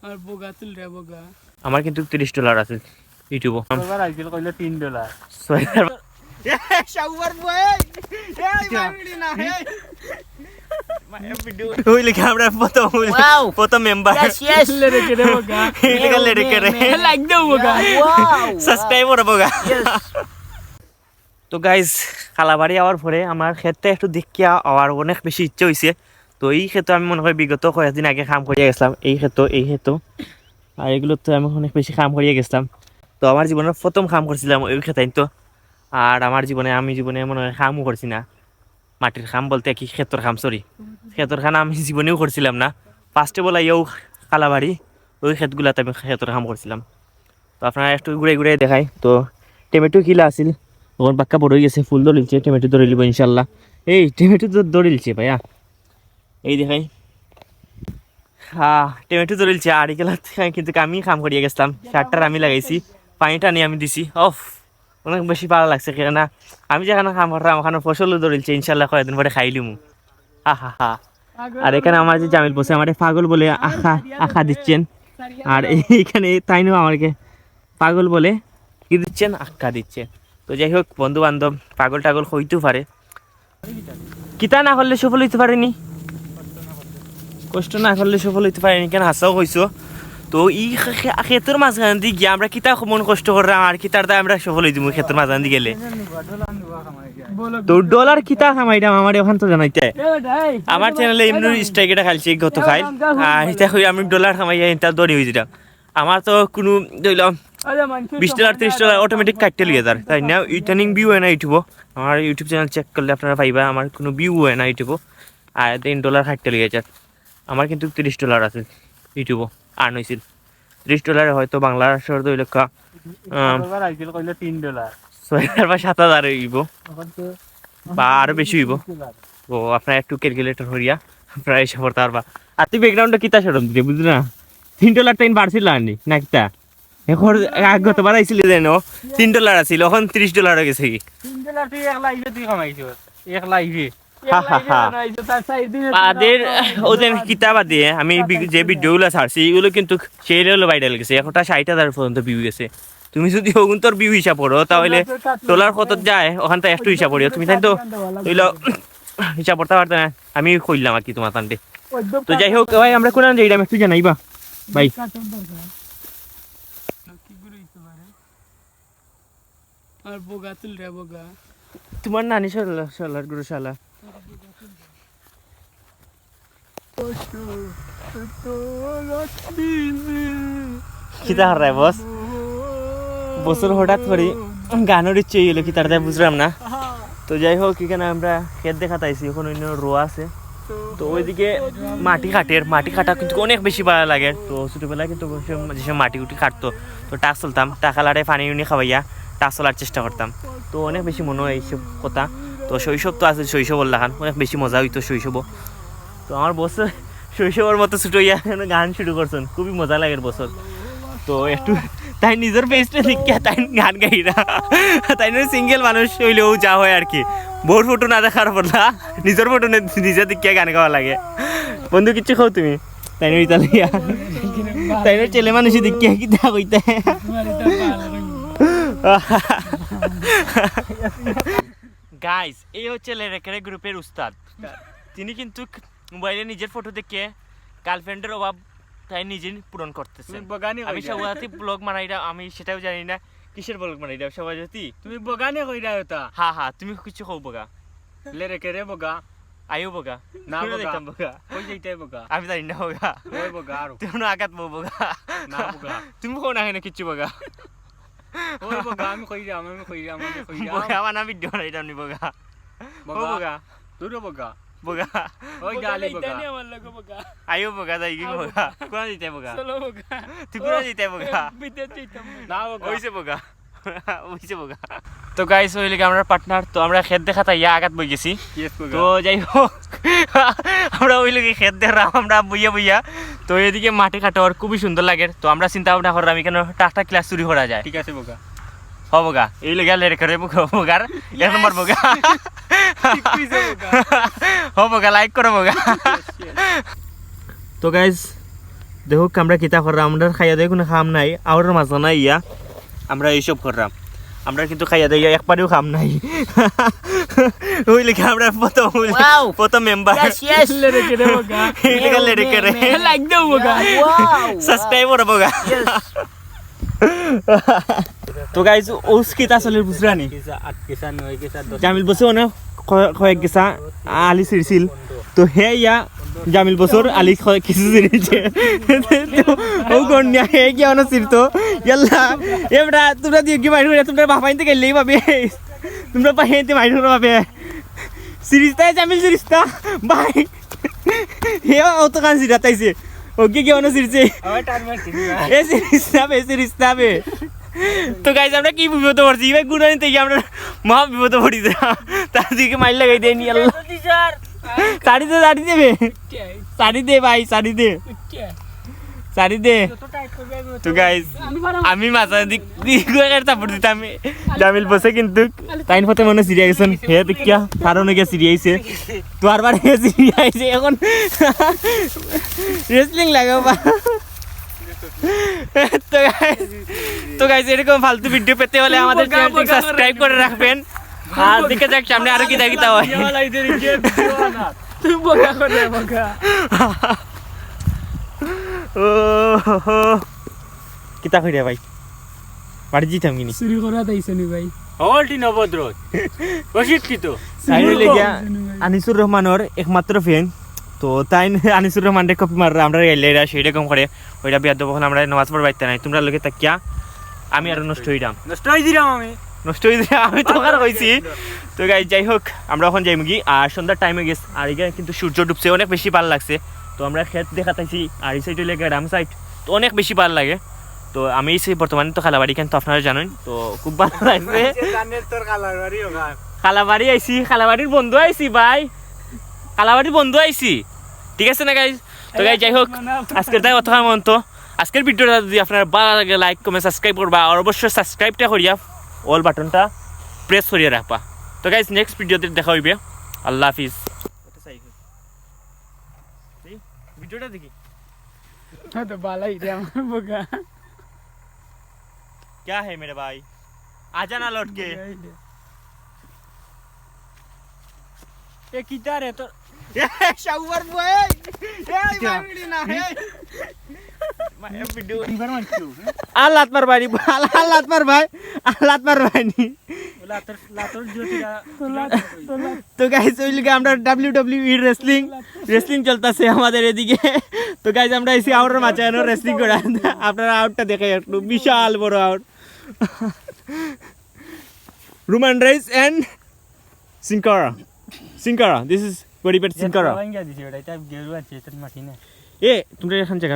আর বোগা তুল রে বোগা আমার কিন্তু $30 আছে ইউটিউবে এবার আইছিল কইলে $3 শাওয়ার বয় এই মাইরি না এই ওই লেখা আমরা প্রথম মেম্বার লে রে কে বোগা এই লেখা লেরে করে লাইক দাও বোগা সাবস্ক্রাইব করো বোগা তো গাইজ কালাবাড়ি আওয়ার পরে আমার ক্ষেত্রে একটু দেখিয়া আওয়ার অনেক বেশি ইচ্ছে হয়েছে। তো এই ক্ষেত্রে আমি মনে করি বিগত কয়েকদিন আগে কাম করিয়া গেছিলাম এই ক্ষেত্র আর এগুলো তো আমি অনেক বেশি কাম করিয়া গেছিলাম। তো আমার জীবনের প্রথম কাম করছিলাম ওই ক্ষেত্রে। তো আর আমার আমি জীবনে মনে হয় কামও করছি না, মাটির কাম বলতে কি ক্ষেত্র কাম, সরি ক্ষেত্র খান আমি জীবনেও করছিলাম না। ফার্স্টে বলা ইয়েও কালাবাড়ি ওই ক্ষেতগুলাতে আমি ক্ষেত্র কাম করছিলাম। তো আপনারা একটু ঘুরে ঘুরে দেখাই। তো টমেটো কিলা আছিল ওর বাক্কা বড় হয়ে গেছে, ফুল ধরিলছে, টমেটো ধরে লিব ইনশাল্লাহ। এই টমেটো তো ধরিলছে ভাইয়া, এই দেখাই টমেটো ধরিলছে। আর এগুলা কিন্তু আমি কাম করিয়া গেছিলাম, সারটার আমি লাগাইছি, পানিটা নিয়ে আমি দিছি। অফ অনেক বেশি ভালো লাগছে, কেন আমি যেখানে কাম করতাম ওখানে ফসলও ধরিলছে, ইনশাল্লাহ কয়েকদিন পরে খাইলিমু। হা আর এখানে আমার যে জামিল বসে আমার পাগল বলে আখা দিচ্ছেন, আর এইখানে তাইনও আমাকে পাগল বলে কি দিচ্ছেন, আখ্যা দিচ্ছেন। তো যাই হোক বন্ধু বান্ধব পাগল টাগল হইতেও পারে, কিতা না করলে সফল হইতে পারেনি, কষ্ট না করলে সফল হইতে পারেনি, কেন হাসাও কইছো। তো এই ক্ষেতের মাঝখান দিয়ে গিয়ে আমরা কিতা মন কষ্ট করলাম আর কিতার দ্বারা আমরা সফল হইতে ক্ষেতের মাঝখান দিয়ে গেলে। তো ডলার কিতা খামাইতাম আমার ওখান তো জানাইতে আমার চ্যানেলে এমনি স্ট্রাইক এটা খাইছি গত খাইল, আর এটা হই আমি ডলার খামাইয়া এটা দড়ি হয়ে যেতাম। আমার তো কোনো ধরলাম $20 $30 অটোমেটিক কাটতে লিয়ে যার, তাই না ইটার্নিং ভিউ হয় না ইউটিউবও। আমার ইউটিউব চ্যানেল চেক করলে আপনারা পাইবা আমার কোনো ভিউ হয় না ইউটিউবও, আর $10 কাটতে লিয়ে যার। আমার কিন্তু $30 আছে ইউটিউবও আর্ন হয়েছিল। $30 হয়তো বাংলার শহর দুই লক্ষ এবার আইছিল কইলে $3 $6,000 বা 7,000 হইব বা আরো বেশি হইব। তো আপনার একটু ক্যালকুলেটর হইয়া প্রায় এসে পড়তে পারবা। আর তুই ব্যাকগ্রাউন্ডটা কিতা সরম দিতে বুঝলি না, $3 টাইম বাড়ছিল আনি না কিতা এখন গতবার আইছিল যেন $3 আছিল, এখন $30 হয়ে গেছে কি। $3 তুই এক লাইভে তুই কামাইছিস, এক লাইভে তাদের ওদের কিতাবা দিয়ে আমি যে ভিডিওগুলো ছাড়ছি এগুলো কিন্তু সেই লেভেলে ভাইরাল গেছে, 160,000 পর্যন্ত ভিউ গেছে। তুমি যদি ওগুন তোর ভিউ হিসাব করো তাহলে ডলার কত যায় ওখান থেকে একটু হিসাব করিও, তুমি তাই তো হিসাব করতে পারতো না, আমি কইলাম আর কি তোমার তান্ডে। তো যাই হোক ভাই আমরা কোন যাই একটু জানাইবা ভাই। আর বোগা তুল রে বোগা তোমার নানি শালার গুরু শালা কিতা হারায় বস বছর হঠাৎ করে গানের ইচ্ছে হইলো কি তার বুঝলাম না। তো যাই হোক এখানে আমরা ক্ষেত দেখা তাইছি, ওখানে অন্য রোয়া আছে। তো ওইদিকে মাটি কাটা কিন্তু অনেক বেশি ভালো লাগে। তো ছোটোবেলায় কিন্তু যেসব মাটি উটি কাটতো তো টাক চলতাম, টাকালারে পানি উনি খাওয়াইয়া টাক চলার চেষ্টা করতাম। তো অনেক বেশি মনে হয় এইসব কথা। তো শৈশব তো আছে, শৈশবর লাগান অনেক বেশি মজা হইতো শৈশব। তো আমার বছর শৈশবের মতো ছোটো ইয়া গান শুরু করছেন, খুবই মজা লাগে বছর। তো একটু তাই নিজের পেজটা লিখিয়া তাই গান গাই না, তাই সিঙ্গেল মানুষ হইলেও যা হয় আর কি, বোর ফটো না দেখার পর না নিজের ফটো নিজে দেখিয়া গান গাওয়া লাগে। বন্ধু কিচ্ছু খাও তুমি তাই ইতালিয়া তাই ছেলে মানুষই দেখিয়া কি দেখা কইতে। গাইস এই হচ্ছে লেরেকেরে গ্রুপের উস্তাদ, তিনি কিন্তু মোবাইলে নিজের ফটো দেখে গার্লফ্রেন্ডের অভাব তাই নিজে পূরণ করতেছে। আমি সবাই ব্লগ বানাইরা, আমি সেটাও জানি না কিসের ব্লগ বানাইরা সবাই যদি তুমি বগানে কইরা হতা। হ্যাঁ তুমি কিছু কও বগা লেরেকেরে বগা আইও বগা না দেখতাম বগা কই যাইতে বগা আমি জানি না বগা ওই বগা আর তুমি আঘাত বউ বগা না বগা তুমি কও না কেন কিছু বগা ওই বগা আমি কইরা বগা মানে ভিডিও বানাইতাম নি বগা বগা দুটো বগা বগা ওই গালি বগা আমার লাগো বোগা আইও বগা যাই কি বগা কোন দিতে বগা চলো বোগা তুই কোন দিতে বগা বিদেশ দিতাম না বগা ওইছে বগা ওইছে বগা। তো গাইস ওই লিগে আমরা পার্টনার, তো আমরা ক্ষেত দেখা তাই আঘাত বই গেছি। তো যাই হোক আমরা ওই লিগে ক্ষেত দেখলাম আমরা বইয়া তো এদিকে মাটি কাটার খুবই সুন্দর লাগে। তো আমরা চিন্তা ভাবনা করলাম এখানে টাকটা ক্লাস চুরি করা যায়। ঠিক আছে বগা হ বগা এই লিগে লেরে করে বগার 1 নম্বর বগা হ বগা লাইক করো বগা। তো গাইস দেখো আমরা কিতা করলাম, আমরা খাইয়া দিয়ে কোনো খাম নাই, আর মাঝে নাই ইয়া আমরা এইসব করলাম, আমরা কিন্তু খাইয়া দিয়ে একবারেও খাম নাই। ওই লেখা আমরা প্রথম মেম্বার লেরেকে রে বগা লেরেকে রে লাইক দাও বগা সাবস্ক্রাইব করো বগা। তো গাইজ ওস কিতা চলে বুঝরা নি, জামিল বসে অনেক কয়েক গেছা আলি ছিড়ছিল, তো হে ইয়া জামিল বছর আলি কিছু ছিড়ছে, ও কন্যা হে গিয়া অনেক ছিড়তো ইয়াল্লা এবার তোমরা দিয়ে কি মাইর তোমরা বাপাইতে গেলেই পাবে, তোমরা পাইতে মাইর পাবে সিরিজটা জামিল সিরিজটা ভাই হে অত কান সিরাতাইছে ওকে কি অনেক ছিড়ছে এ সিরিজটা বে। তো গাইজ আমরা কি বিপদ পড়ছি ভাই, গুণানি থেকে আমরা মহা বিপদ পড়ি, তার দিকে মাইল লাগাই দেয়নি আল্লাহ। শাড়ি দে শাড়ি দেবে, শাড়ি দে ভাই শাড়ি দে শাড়ি দে। তো গাইজ আমি মাথা দিক তারপর দিতাম, জামিল বসে কিন্তু টাইম পথে মনে সিরিয়া গেছেন হে দেখিয়া কারণে গিয়ে সিরিয়াইছে, তো আর বার সিরিয়াইছে এখন রেসলিং লাগাবা। তো গাইজ এরকম ফালতু ভিডিও পেতে হলে আমাদের চ্যানেলটি সাবস্ক্রাইব করে রাখবেন, আর দেখে যাক সামনে আরো কি দেখিতা হয়। তুই বগা করে বগা ও কিতা কইরা ভাই বাড়ি জিতাম কিনি চুরি করা দাইছে নি ভাই অলটি নবদ্র প্রশিক্ষিত সাইডে গিয়া আনিসুর রহমানের একমাত্র ফ্যান, তো তাই আনিসুর রহমান রে কপি মাররা আমরা এলেরা সেইটা কম করে ওইটা বিয়াদ যখন আমরা নামাজ পড় বাইতে নাই, তোমরা লোকে তাকিয়া আমি আরো নষ্ট হইলাম, নষ্ট হয়ে দিলাম আমি আমি তো কার কইছি। তো গাইজ যাই হোক আমরা এখন যাইম কি, আর সন্ধ্যার টাইমে গেছে, আর এখানে কিন্তু সূর্য ডুবছে অনেক বেশি ভালো লাগছে, তো আমরা ক্ষেত দেখাতাইছি আর এই সাইড হইলে গ্রাম সাইড, তো অনেক বেশি ভালো লাগে। তো আমি বর্তমানে তো খালাবাড়ি কেন তো আপনারা জানেন, তো খুব ভালো লাগছে। খালাবাড়ি আইছি, খালাবাড়ির বন্ধু আইছি ভাই, খালাবাড়ির বন্ধু আইছি, ঠিক আছে না গাইজ। তো গাইজ যাই হোক আজকের তাই অতক্ষণ মন্ত, আজকের ভিডিওটা যদি আপনার ভালো লাগে লাইক কমেন্ট সাবস্ক্রাইব করবা, আর অবশ্যই সাবস্ক্রাইবটা করিয়া অল বাটনটা প্রেস করিয়া রাখবা। তো গাইজ নেক্সট ভিডিওতে দেখা হইবে, আল্লাহ হাফিজ। ভিডিওটা দেখি হ্যাঁ তো বালাই রে আমার বগা क्या है मेरे भाई, आजा ना लौट के। এ কিটা রে তো शावर बॉय ए मारडी ना है मैं वीडियो ইবার মারছো আল্লাহ মার ভাই, আল্লাহ মার ভাই, আল্লাহ মার ভাই নি। লাতর লাতর জ্যোতিরা তো গাইস ওই লিগে আমরা WWE রেসলিং চলতেছে আমাদের এদিকে, তো গাইস আমরা এসে আউটের মাঝখানে রেসলিং করা, আপনারা আউটটা দেখে একটু বিশাল বড় out, Roman Reigns and Sin Cara, this is very bad Sin Cara. ভাঙ্গা দিছে ওটা এটা গেরু আছে এটা মাটি না এ তোমরা এখান জায়গা